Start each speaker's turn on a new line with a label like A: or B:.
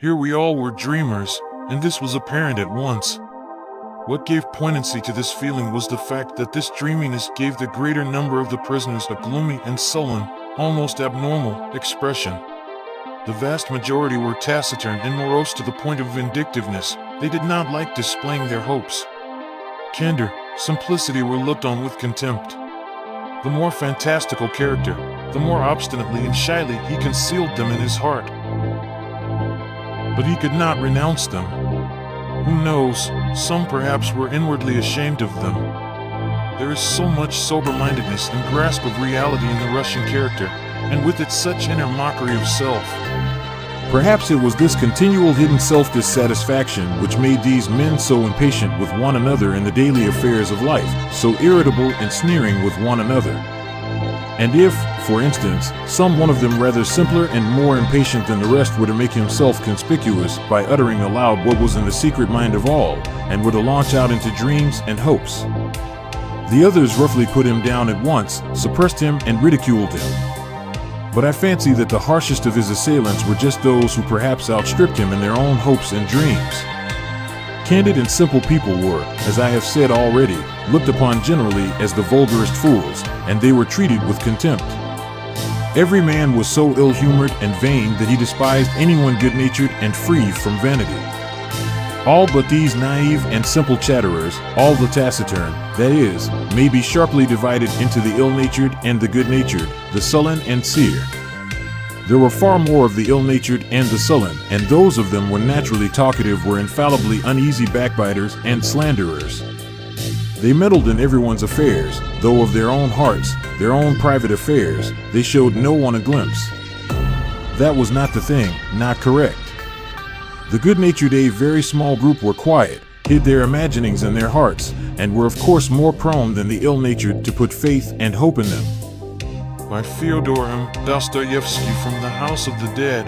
A: Here we all were dreamers, and this was apparent at once. What gave poignancy to this feeling was the fact that this dreaminess gave the greater number of the prisoners a gloomy and sullen, almost abnormal, expression. The vast majority were taciturn and morose to the point of vindictiveness. They did not like displaying their hopes. Candor, simplicity were looked on with contempt. The more fantastical character, the more obstinately and shyly he concealed them in his heart. But he could not renounce them. Who knows, some perhaps were inwardly ashamed of them. There is so much sober-mindedness and grasp of reality in the Russian character, and with it such inner mockery of self.
B: Perhaps it was this continual hidden self-dissatisfaction which made these men so impatient with one another in the daily affairs of life, so irritable and sneering with one another. And if, for instance, some one of them rather simpler and more impatient than the rest were to make himself conspicuous by uttering aloud what was in the secret mind of all, and were to launch out into dreams and hopes, the others roughly put him down at once, suppressed him, and ridiculed him. But I fancy that the harshest of his assailants were just those who perhaps outstripped him in their own hopes and dreams. Candid and simple people were, as I have said already, looked upon generally as the vulgarest fools, and they were treated with contempt. Every man was so ill-humored and vain that he despised anyone good-natured and free from vanity. All but these naive and simple chatterers, all the taciturn, that is, may be sharply divided into the ill-natured and the good-natured, the sullen and seer. There were far more of the ill-natured and the sullen, and those of them were naturally talkative were infallibly uneasy backbiters and slanderers. They meddled in everyone's affairs, though of their own hearts, their own private affairs, they showed no one a glimpse. That was not the thing, not correct. The good-natured, a very small group, were quiet, hid their imaginings in their hearts, and were of course more prone than the ill-natured to put faith and hope in them.
A: By Fyodor M. Dostoevsky, from the House of the Dead.